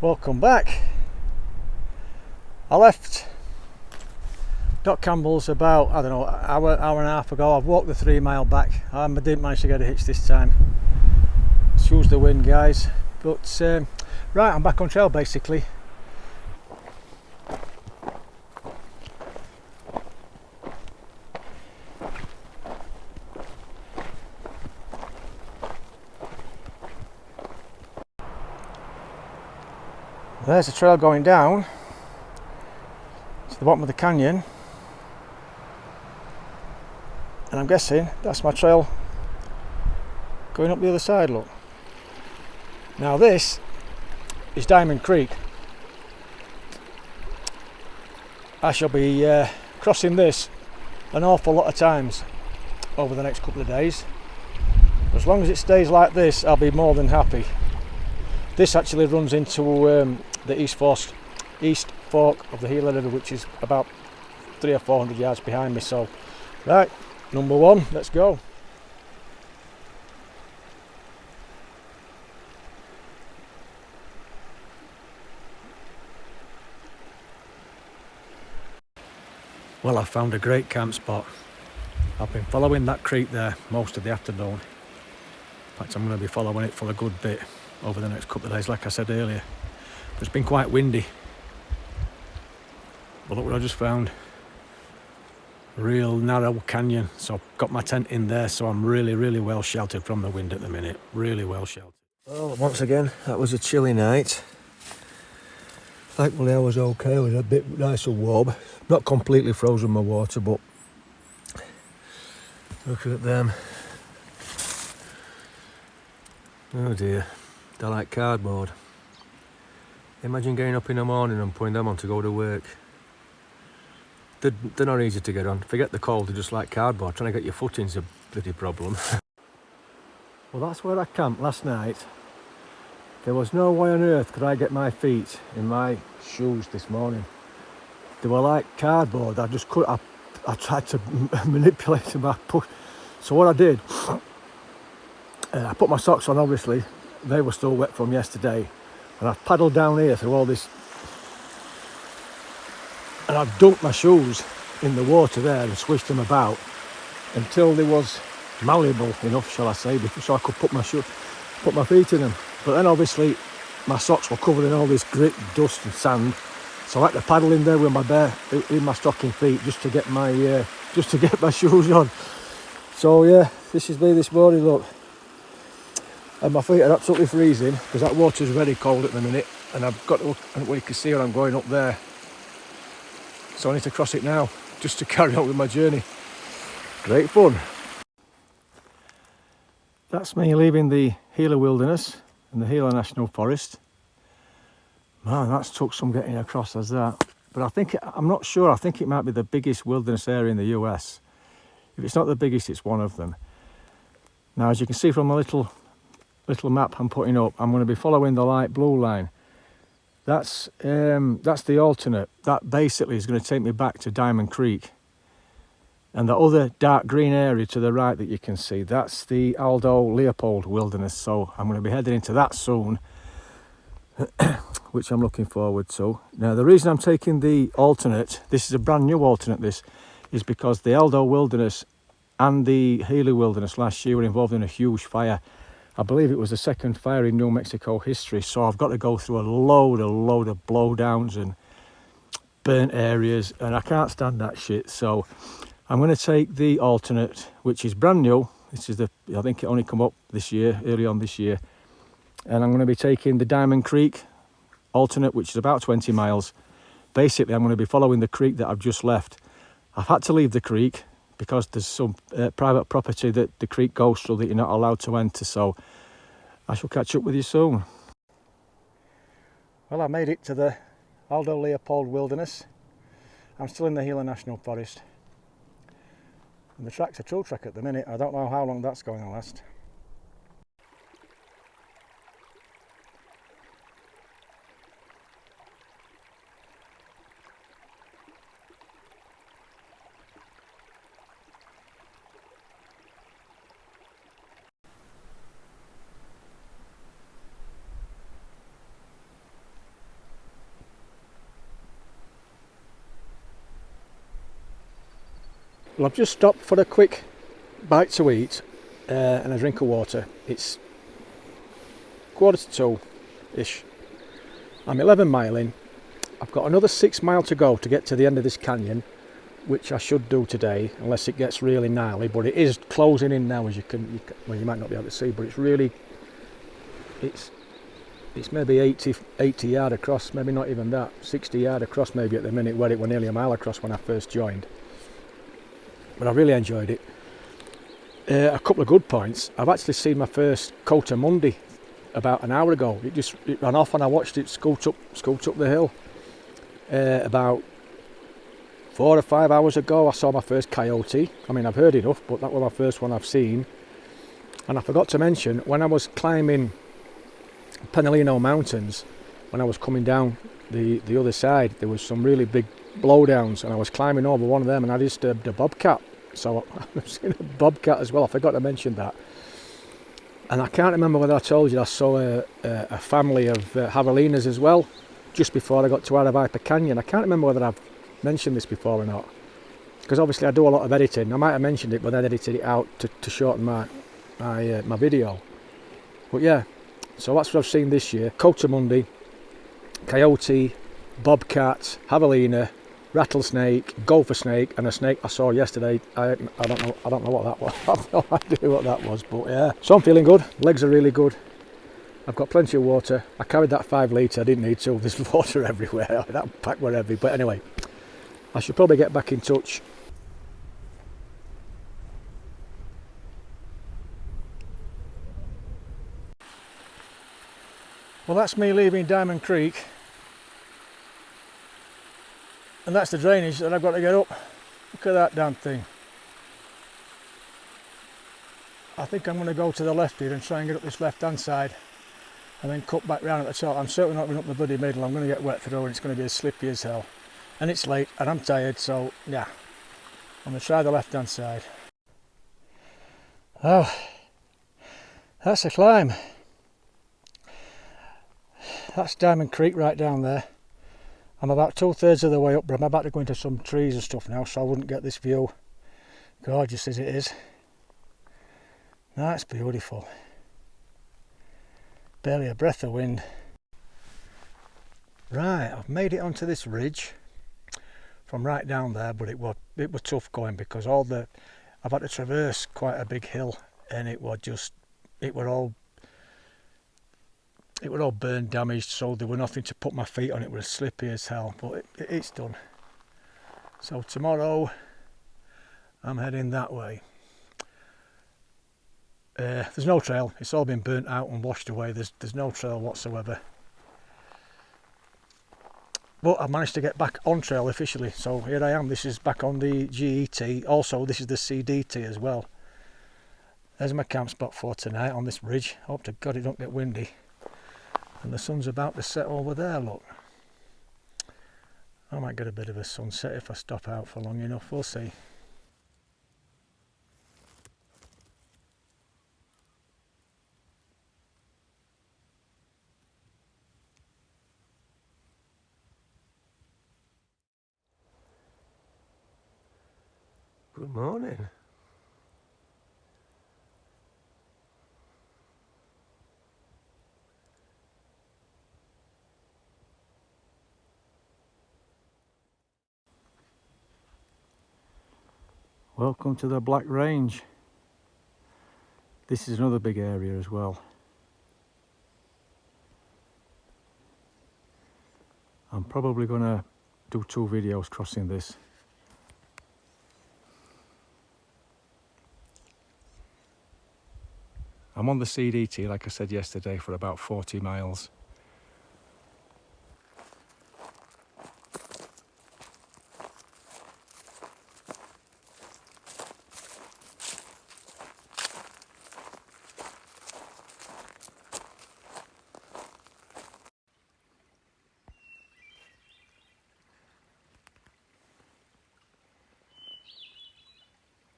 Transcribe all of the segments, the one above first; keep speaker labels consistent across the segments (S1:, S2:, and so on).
S1: Welcome back. I left Doc Campbell's about, I don't know, hour and a half ago. I've walked the 3 mile back. I didn't manage to get a hitch this time. Excuse the wind, guys. But right, I'm back on trail basically. There's a trail going down to the bottom of the canyon, and I'm guessing that's my trail going up the other side. Look, now this is Diamond Creek. I shall be crossing this an awful lot of times over the next couple of days. As long as it stays like this, I'll be more than happy. This actually runs into the east fork of the Gila River, which is about 300 or 400 yards behind me. So, right, number one, let's go. Well, I found a great camp spot. I've been following that creek there most of the afternoon. In fact, I'm going to be following it for a good bit over the next couple of days, like I said earlier. It's been quite windy. But look what I just found. Real narrow canyon. So I've got my tent in there, so I'm really well sheltered from the wind at the minute. Really well sheltered. Well, once again, that was a chilly night. Thankfully I was okay. It was a bit nice and warm. Not completely frozen my water, but look at them. Oh dear, they're like cardboard. Imagine getting up in the morning and putting them on to go to work. They're not easy to get on. Forget the cold, they're just like cardboard. Trying to get your footing's a bloody problem. Well, that's where I camped last night. There was no way on earth could I get my feet in my shoes this morning. They were like cardboard. I just couldn't. I tried to manipulate them. So what I did, I put my socks on, obviously. They were still wet from yesterday. And I've paddled down here through all this, and I've dunked my shoes in the water there and swished them about until they was malleable enough, shall I say, so I could put my feet in them. But then obviously my socks were covered in all this grit, dust and sand, so I had to paddle in there with in my stocking feet just to get my shoes on. So yeah, this is me this morning, look. And my feet are absolutely freezing because that water's very cold at the minute, and I've got to, well, you can see where I'm going up there, so I need to cross it now just to carry on with my journey. Great fun. That's me leaving the Gila Wilderness and the Gila National Forest. Man, that's took some getting across as that, but I'm not sure, I think it might be the biggest wilderness area in the US. If it's not the biggest, it's one of them. Now, as you can see from my little map I'm putting up, I'm going to be following the light blue line. That's the alternate. That basically is going to take me back to Diamond Creek. And the other dark green area to the right that you can see, that's the Aldo Leopold wilderness. So I'm going to be heading into that soon, which I'm looking forward to. Now, the reason I'm taking the alternate, this is a brand new alternate, this is because the Aldo wilderness and the Gila wilderness last year were involved in a huge fire. I believe it was the second fire in New Mexico history, so I've got to go through a load of blowdowns and burnt areas, and I can't stand that shit. So I'm going to take the alternate, which is brand new. This is I think it only come up this year, early on this year, and I'm going to be taking the Diamond Creek alternate, which is about 20 miles. Basically, I'm going to be following the creek that I've just left. I've had to leave the creek because there's some private property that the creek goes through that you're not allowed to enter, so I shall catch up with you soon. Well, I made it to the Aldo Leopold Wilderness. I'm still in the Gila National Forest. And the track's a trail track at the minute. I don't know how long that's going to last. Well, I've just stopped for a quick bite to eat and a drink of water. It's 1:45-ish. I'm 11 mile in. I've got another 6 mile to go to get to the end of this canyon, which I should do today, unless it gets really gnarly. But it is closing in now, as you might not be able to see, but it's maybe 80 yard across, maybe not even that, 60 yard across maybe at the minute, where it were nearly a mile across when I first joined. But I really enjoyed it. A couple of good points. I've actually seen my first coatimundi about an hour ago. It ran off and I watched it scoot up the hill. About 4 or 5 hours ago I saw my first coyote. I mean, I've heard enough, but that was my first one I've seen. And I forgot to mention, when I was climbing Penalino Mountains, when I was coming down the other side, there was some really big blowdowns, and I was climbing over one of them and I disturbed a bobcat. So I've seen a bobcat as well. I forgot to mention that. And I can't remember whether I told you I saw a family of javelinas as well just before I got to Aravaipa Canyon. I can't remember whether I've mentioned this before or not, because obviously I do a lot of editing. I might have mentioned it, but then edited it out to shorten my video. But yeah, so that's what I've seen this year: coatimundi, coyote, bobcat, javelina, rattlesnake, gopher snake, and a snake I saw yesterday. I don't know what that was. I have no idea what that was, but yeah. So I'm feeling good. Legs are really good. I've got plenty of water. I carried that 5 litre. I didn't need to. There's water everywhere. That pack were heavy. But anyway, I should probably get back in touch. Well, that's me leaving Diamond Creek. And that's the drainage that I've got to get up. Look at that damn thing. I think I'm going to go to the left here and try and get up this left hand side and then cut back round at the top. I'm certainly not going up the bloody middle. I'm going to get wet through and it's going to be as slippy as hell. And it's late and I'm tired, so yeah, I'm going to try the left hand side. Oh, that's a climb. That's Diamond Creek right down there. I'm about 2/3 of the way up, but I'm about to go into some trees and stuff now, so I wouldn't get this view, gorgeous as it is. That's beautiful. Barely a breath of wind. Right, I've made it onto this ridge from right down there, but it was tough going because I've had to traverse quite a big hill, and it were all burned, damaged, so there were nothing to put my feet on. It was slippy as hell, but it's done. So tomorrow I'm heading that way. There's no trail. It's all been burnt out and washed away. There's no trail whatsoever. But I've managed to get back on trail officially, so here I am. This is back on the GET. Also, this is the CDT as well. There's my camp spot for tonight on this ridge. Hope to God it don't get windy. And the sun's about to set over there, look. I might get a bit of a sunset if I stop out for long enough, we'll see. Good morning. Welcome to the Black Range. This is another big area as well. I'm probably gonna do 2 videos crossing this. I'm on the CDT, like I said yesterday, for about 40 miles.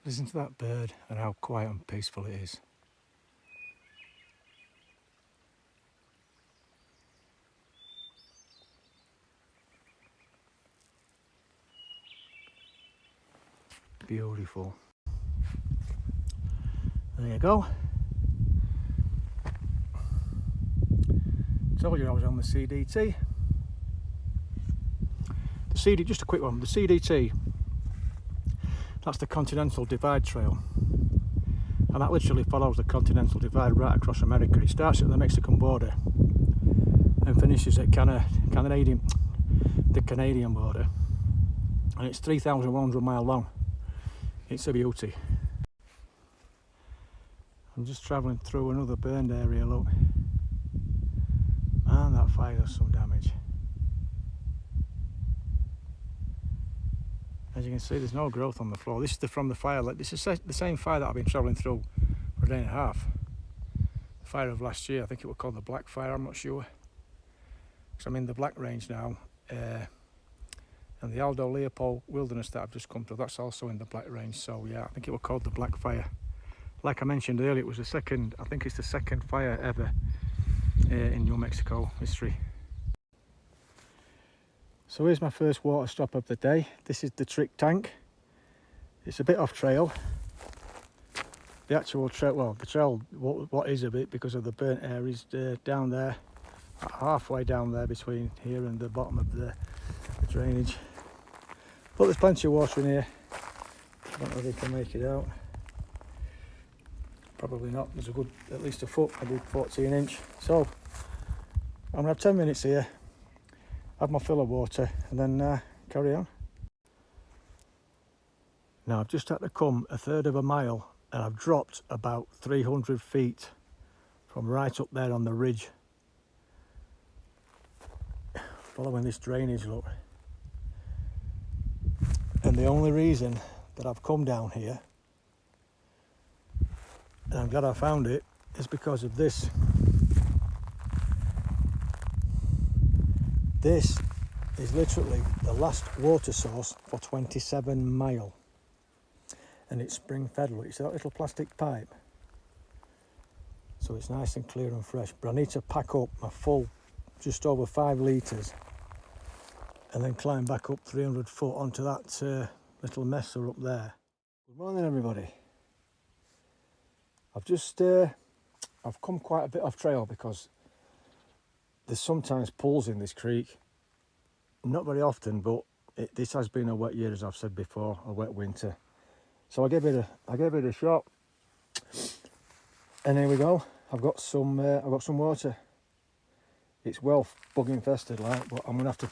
S1: Listen to that bird and how quiet and peaceful it is. beautiful. There you go. Told you I was on the CDT. The CD, just a quick one. The CDT, that's the Continental Divide Trail, and that literally follows the Continental Divide right across America. It starts at the Mexican border and finishes at the Canadian border, and it's 3,100 miles long. It's a beauty. I'm just travelling through another burned area. Look, man, that fire does some damage. As you can see, there's no growth on the floor. This is from the fire. This is the same fire that I've been travelling through for a day and a half. The fire of last year, I think it was called the Black Fire, I'm not sure. Because I'm in the Black Range now. And the Aldo Leopold wilderness that I've just come to, that's also in the Black Range. So yeah, I think it was called the Black Fire. Like I mentioned earlier, it was the second, I think it's the second fire ever in New Mexico history. So here's my first water stop of the day. This is the Trick Tank. It's a bit off trail. The actual trail, well, the trail, what is a bit because of the burnt areas down there, halfway down there between here and the bottom of the drainage. But there's plenty of water in here. I don't know if you can make it out. Probably not. There's a good, at least a foot, maybe 14 inch. So I'm gonna have 10 minutes here, have my fill of water, and then carry on. Now I've just had to come a third of a mile, and I've dropped about 300 feet from right up there on the ridge, following this drainage, look. And the only reason that I've come down here, and I'm glad I found it, is because of this. This is literally the last water source for 27 mile, and it's spring fed. Look, it's that little plastic pipe, so it's nice and clear and fresh. But I need to pack up my full, just over 5 litres, and then climb back up 300 foot onto that little messer up there. Good morning, everybody. I've come quite a bit off trail because there's sometimes pools in this creek. Not very often, but this has been a wet year, as I've said before, a wet winter. So I gave it a shot, and here we go. I've got some water. It's well bug infested, like, but I'm gonna have to.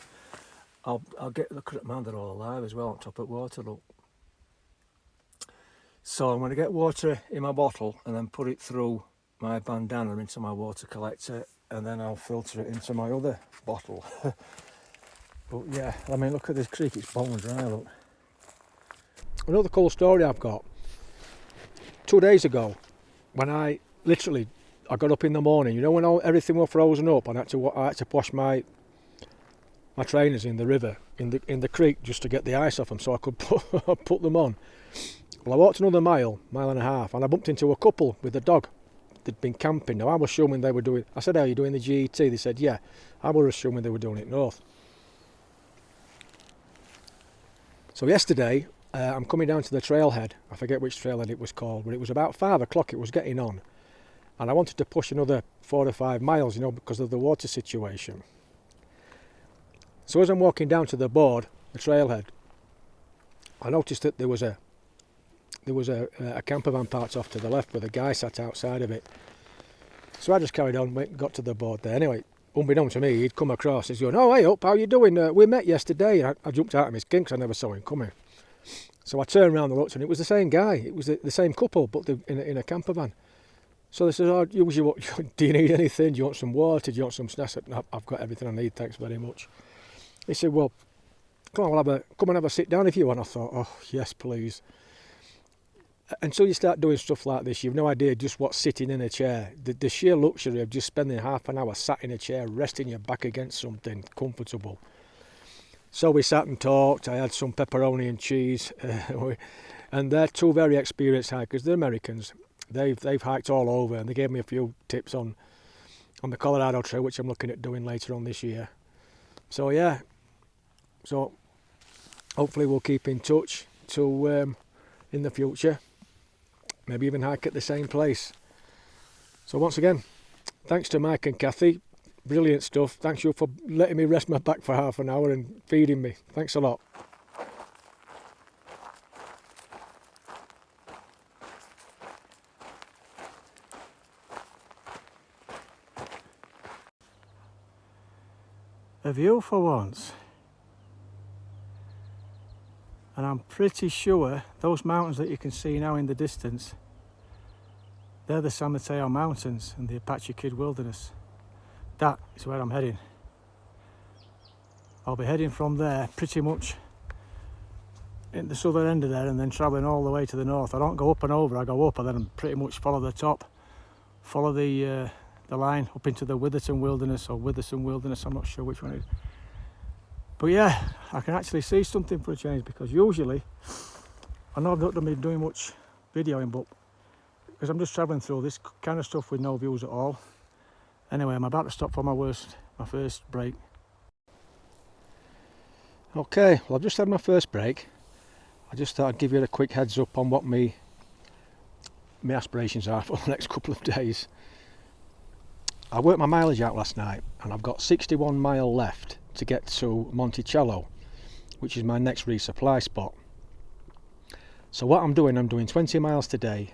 S1: I'll look at man, they're all alive as well on top of water. Look. So I'm going to get water in my bottle and then put it through my bandana into my water collector, and then I'll filter it into my other bottle. But yeah, I mean, look at this creek, it's bone dry, look. Another cool story I've got. 2 days ago, when I got up in the morning, you know, when everything was frozen up, and I had to wash my trainers in the river, in the creek, just to get the ice off them so I could put them on. Well, I walked another mile and a half, and I bumped into a couple with a dog. They'd been camping. Now I was assuming they were doing, I said, are you doing the GET? They said, yeah. I was assuming they were doing it north. So yesterday, I'm coming down to the trailhead. I forget which trailhead it was called, but it was about 5 o'clock, it was getting on. And I wanted to push another 4 or 5 miles, you know, because of the water situation. So as I'm walking down to the board, the trailhead, I noticed that there was a camper van parked off to the left with a guy sat outside of it. So I just carried on, got to the board there. Anyway, unbeknown to me, he'd come across. He's going, oh, hey up, how you doing? We met yesterday. And I jumped out of my skin because I never saw him coming. So I turned around and looked, and it was the same guy. It was the same couple, but in a camper van. So they said, oh, do you need anything? Do you want some water? Do you want some snacks? I said, no, I've got everything I need, thanks very much. He said, well, come and have a sit down if you want. I thought, oh, yes, please. Until you start doing stuff like this, you've no idea just what's sitting in a chair. The sheer luxury of just spending half an hour sat in a chair, resting your back against something comfortable. So we sat and talked. I had some pepperoni and cheese. And they're 2 very experienced hikers. They're Americans. They've hiked all over, and they gave me a few tips on the Colorado Trail, which I'm looking at doing later on this year. So yeah. So hopefully we'll keep in touch to in the future. Maybe even hike at the same place. So once again, thanks to Mike and Kathy. Brilliant stuff. Thanks you for letting me rest my back for half an hour and feeding me. Thanks a lot. A view for once. And I'm pretty sure those mountains that you can see now in the distance, they're the San Mateo Mountains and the Apache Kid Wilderness. That is where I'm heading. I'll be heading from there pretty much in the southern end of there and then travelling all the way to the north. I don't go up and over, I go up and then pretty much follow the top, follow the line up into the Witherton Wilderness or Witherton Wilderness, I'm not sure which one it is. But yeah, I can actually see something for a change, because usually, I know I've not been doing much videoing, but because I'm just travelling through this kind of stuff with no views at all. Anyway, I'm about to stop for my first break. Okay, well I've just had my first break. I just thought I'd give you a quick heads up on what my aspirations are for the next couple of days. I worked my mileage out last night and I've got 61 mile left to get to Monticello, which is my next resupply spot. So what I'm doing 20 miles today.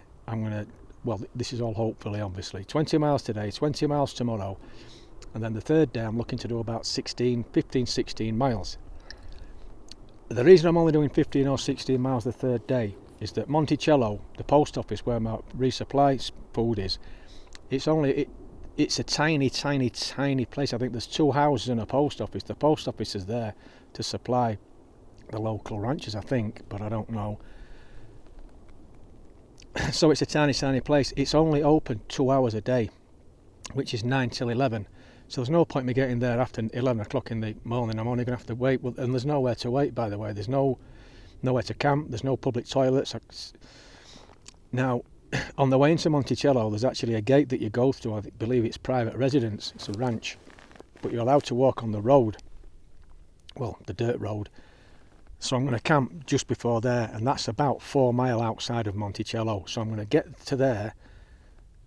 S1: Well, this is all hopefully, obviously, 20 miles today, 20 miles tomorrow, and then the third day I'm looking to do about 15, 16 miles. The reason I'm only doing 15 or 16 miles the third day is that Monticello, the post office where my resupply food is, it's a tiny place. I think there's 2 houses and a post office. The post office is there to supply the local ranchers, I think, but I don't know. So it's a tiny place. It's only open 2 hours a day, which is 9 till 11. So there's no point me getting there after 11 o'clock in the morning. I'm only going to have to wait. And there's nowhere to wait, by the way. There's nowhere to camp. There's no public toilets. Now, on the way into Monticello, there's actually a gate that you go through. I believe it's private residence. It's a ranch. But you're allowed to walk on the road. Well, the dirt road. So I'm going to camp just before there. And that's about 4 miles outside of Monticello. So I'm going to get to there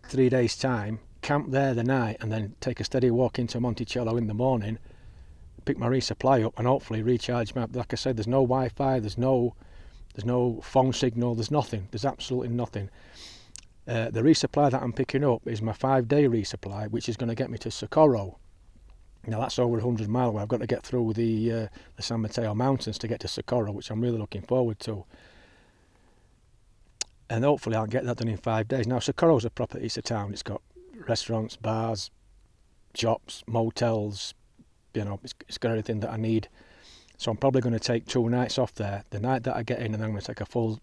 S1: 3 days' time, camp there the night, and then take a steady walk into Monticello in the morning, pick my resupply up, and hopefully recharge my... Like I said, there's no Wi-Fi, there's no phone signal, there's nothing. There's absolutely nothing. The resupply that I'm picking up is my 5-day resupply, which is going to get me to Socorro. Now that's over 100 miles away. I've got to get through the San Mateo Mountains to get to Socorro, which I'm really looking forward to. And hopefully I'll get that done in 5 days. Now Socorro's a proper piece of town. It's got restaurants, bars, shops, motels. You know, it's got everything that I need. So I'm probably going to take 2 nights off there. The night that I get in, and then I'm going to take a full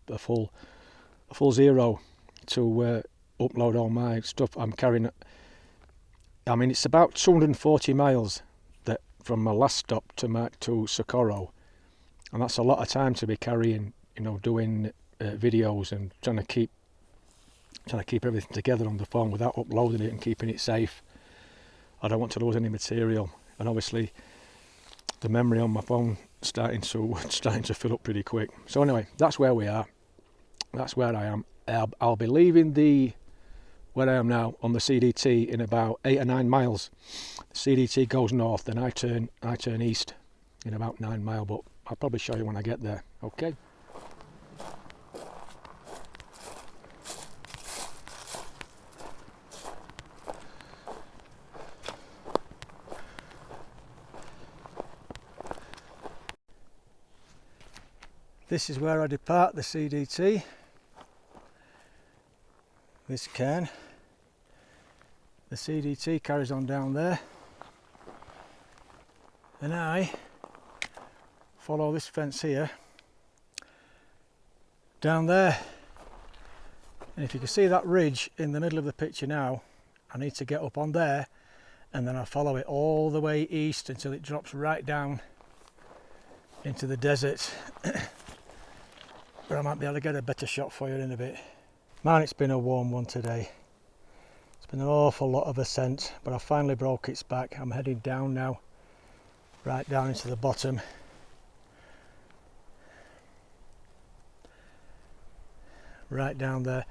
S1: zero to upload all my stuff I'm carrying. I mean, it's about 240 miles that from my last stop to Socorro, and that's a lot of time to be carrying, you know, doing videos and trying to keep everything together on the phone without uploading it and keeping it safe. I don't want to lose any material, and obviously the memory on my phone starting to fill up pretty quick. So anyway, that's where we are. That's where I am. I'll be leaving where I am now on the CDT in about 8 or 9 miles. The CDT goes north, then I turn east in about 9 miles, but I'll probably show you when I get there. Okay. This is where I depart the CDT. This cairn. The CDT carries on down there, and I follow this fence here down there. And if you can see that ridge in the middle of the picture now, I need to get up on there, and then I follow it all the way east until it drops right down into the desert. But I might be able to get a better shot for you in a bit. Man, it's been a warm one today. It's been an awful lot of ascent, but I finally broke its back. I'm heading down now, right down into the bottom. right down there,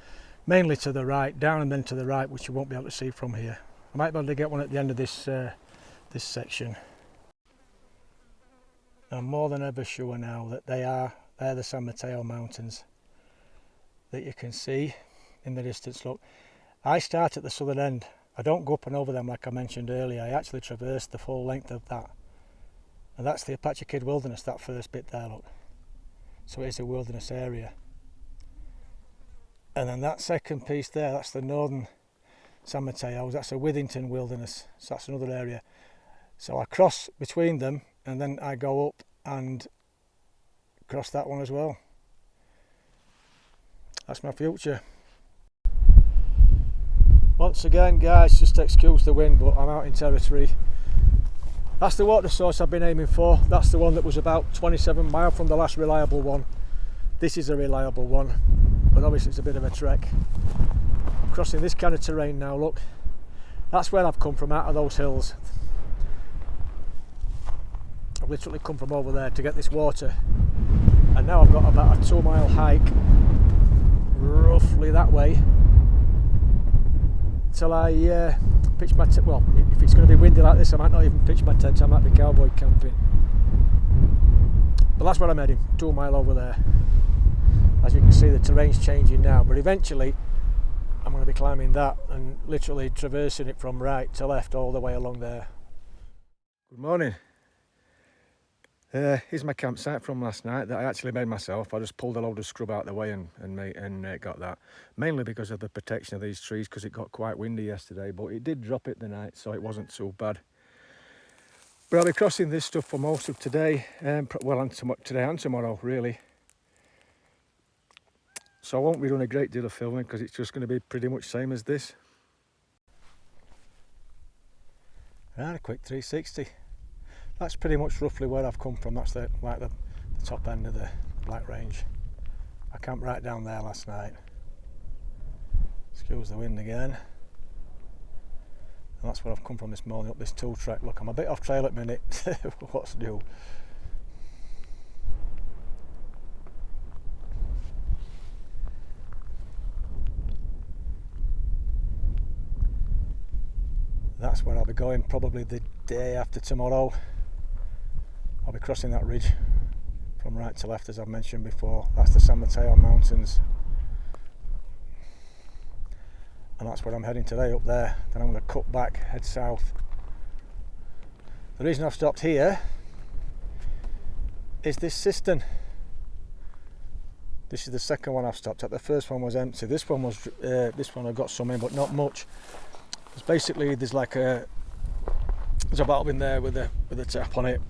S1: mainly to the right, down and then to the right, which you won't be able to see from here. I might be able to get one at the end of this this section. I'm more than ever sure now that they're the San Mateo Mountains that you can see in the distance. Look, I start at the southern end. I don't go up and over them like I mentioned earlier. I actually traverse the full length of that. And that's the Apache Kid Wilderness, that first bit there, look. So it is a wilderness area. And then that second piece there, that's the northern San Mateos. That's a Withington Wilderness. So that's another area. So I cross between them and then I go up and cross that one as well. That's my future. Once again, guys, just excuse the wind, but I'm out in territory. That's the water source I've been aiming for. That's the one that was about 27 miles from the last reliable one. This is a reliable one, but obviously it's a bit of a trek. I'm crossing this kind of terrain now, look. That's where I've come from, out of those hills. I've literally come from over there to get this water. And now I've got about a 2-mile hike, roughly that way, till I pitch my tent. Well, if it's going to be windy like this, I might not even pitch my tent. I might be cowboy camping. But that's where I'm heading, 2 mile over there. As you can see, the terrain's changing now, but eventually I'm going to be climbing that and literally traversing it from right to left all the way along there. Good morning. Here's my campsite from last night that I actually made myself. I just pulled a load of scrub out of the way and got that. Mainly because of the protection of these trees, because it got quite windy yesterday, but it did drop it the night, so it wasn't too bad. But I'll be crossing this stuff for most of today, well, and today and tomorrow, really. So I won't be doing a great deal of filming because it's just going to be pretty much same as this. And a quick 360. That's pretty much roughly where I've come from. That's the top end of the Black Range. I camped right down there last night. Excuse the wind again. And that's where I've come from this morning, up this tool trek. Look, I'm a bit off trail at the minute. What's new? That's where I'll be going probably the day after tomorrow. I'll be crossing that ridge from right to left, as I've mentioned before. That's the San Mateo Mountains. And that's where I'm heading today, up there. Then I'm going to cut back, head south. The reason I've stopped here is this cistern. This is the second one I've stopped at. The first one was empty. This one I've got some in, but not much. It's basically, there's a valve in there with a tap on it.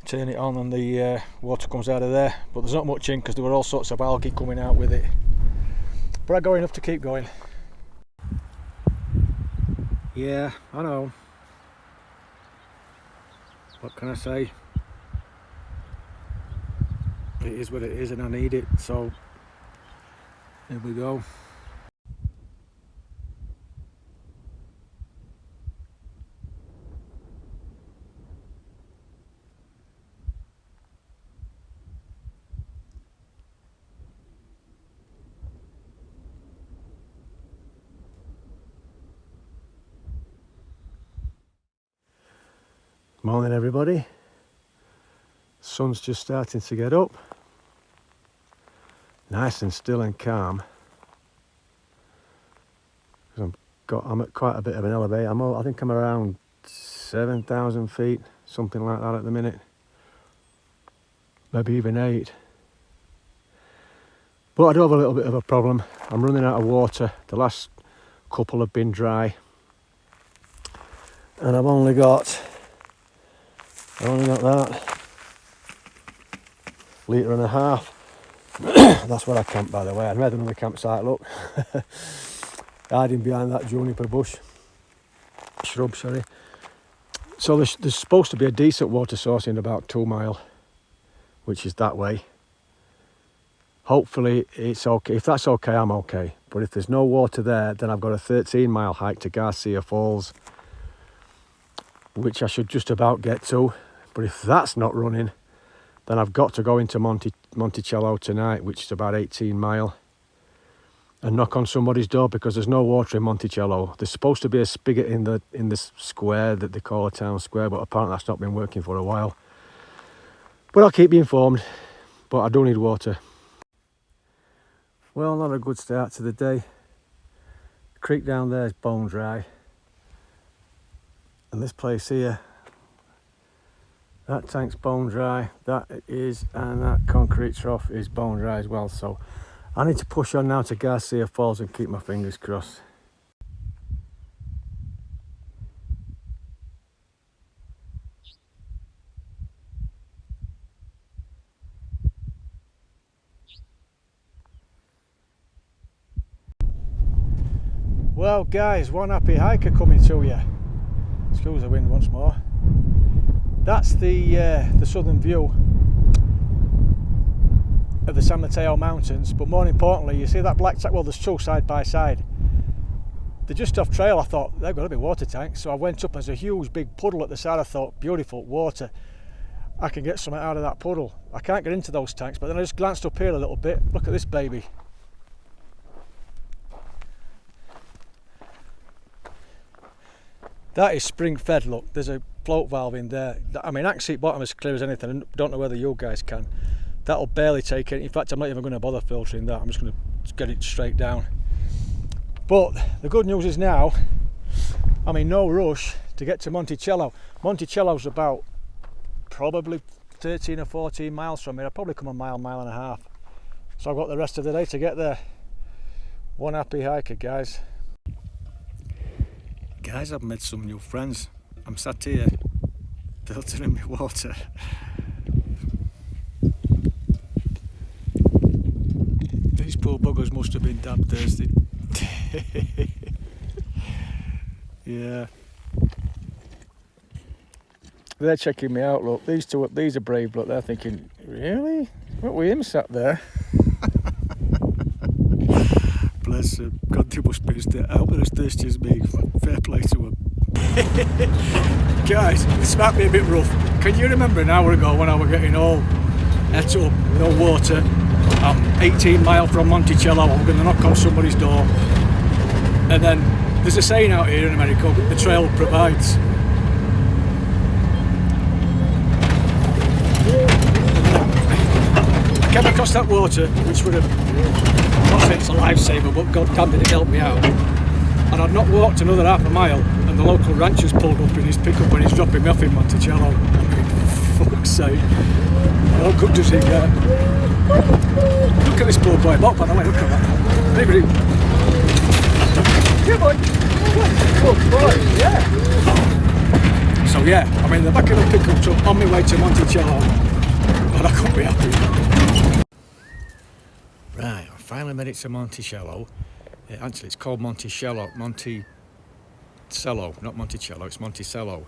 S1: Turn it on and the water comes out of there, but there's not much in because there were all sorts of algae coming out with it. But I got enough to keep going. Yeah, I know. What can I say? It is what it is and I need it, so here we go. Morning everybody. Sun's just starting to get up. Nice and still and calm. I'm at quite a bit of an elevation. I think I'm around 7,000 feet, something like that at the minute. Maybe even 8. But I do have a little bit of a problem. I'm running out of water. The last couple have been dry. And I've only got that litre and a half. That's where I camped, by the way. I made another campsite, look. Hiding behind that juniper shrub, sorry. So there's supposed to be a decent water source in about 2 mile, which is that way. Hopefully it's okay. If that's okay, I'm okay. But if there's no water there, then I've got a 13-mile hike to Garcia Falls, which I should just about get to. But if that's not running, then I've got to go into Monticello tonight, which is about 18 mile. and knock on somebody's door because there's no water in Monticello. There's supposed to be a spigot in the square that they call a town square, but apparently that's not been working for a while. But I'll keep you informed. But I do need water. Well, not a good start to the day. The creek down there is bone dry, and this place here, that tank's bone dry, that is, and that concrete trough is bone dry as well. So I need to push on now to Garcia Falls and keep my fingers crossed. Well guys, one happy hiker coming to you. Excuse the wind once more. That's the southern view of the San Mateo Mountains, but more importantly, you see that black tank? Well, there's two side by side. They're just off trail. I thought they've got to be water tanks, so I went up. There's a huge big puddle at the side. I thought, beautiful water, I can get something out of that puddle. I can't get into those tanks, but then I just glanced up here a little bit. Look at this baby. That is spring fed. Look, there's a float valve in there. I mean, I can see bottom as clear as anything. I don't know whether you guys can. That'll barely take it. In fact, I'm not even going to bother filtering that. I'm just going to get it straight down. But the good news is now, I'm in no rush to get to Monticello. Monticello's about probably 13 or 14 miles from here. I'll probably come a mile, mile and a half. So I've got the rest of the day to get there. One happy hiker, guys. Guys, I've made some new friends. I'm sat here filtering my water. These poor buggers must have been damn thirsty. Yeah. They're checking me out, look. These are brave, look. They're thinking, really? What, we him sat there? Bless them. God, they must be I hope they're as thirsty as me. Fair play to them. Guys, this might be a bit rough. Can you remember an hour ago when I was getting all et up, no water? I'm 18 miles from Monticello. I'm going to knock on somebody's door. And then there's a saying out here in America, the trail provides. I came across that water, which would have, not saying it's a lifesaver, but God damn did it help me out. And I'd not walked another half a mile, and the local rancher's pulled up in his pickup when he's dropping me off in Monticello. I mean, fuck's sake. How good does he get? Look at this poor boy, by the way, look at that. Maybe yeah, boy. Good boy, yeah. So yeah, I'm in the back of the pickup truck on my way to Monticello, and I couldn't be happy. Right, I finally made it to Monticello. Actually, it's called Monticello, not Monticello, it's Monticello.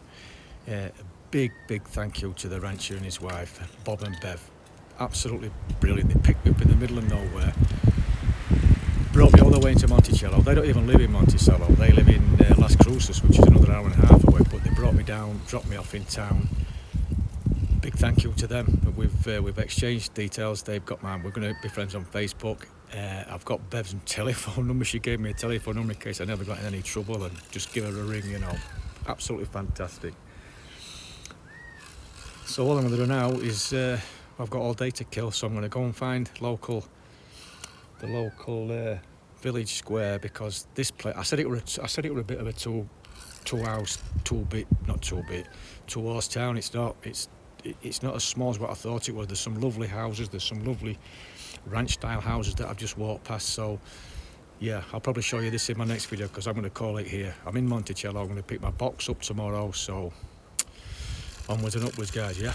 S1: Big thank you to the rancher and his wife, Bob and Bev. Absolutely brilliant. They picked me up in the middle of nowhere, brought me all the way into Monticello. They don't even live in Monticello, they live in Las Cruces, which is another hour and a half away, but they brought me down, dropped me off in town. Big thank you to them. We've exchanged details. They've got mine. We're going to be friends on Facebook. I've got Bev's telephone number. She gave me a telephone number in case I never got in any trouble, and just give her a ring, you know. Absolutely fantastic. So all I'm going to do now is I've got all day to kill, so I'm going to go and find the local village square, because this place, I said it were a bit of a two horse town. It's not as small as what I thought it was. There's some lovely houses, there's some lovely ranch style houses that I've just walked past. So yeah, I'll probably show you this in my next video, because I'm going to call it here. I'm in Monticello. I'm going to pick my box up tomorrow, so onwards and upwards, guys. Yeah.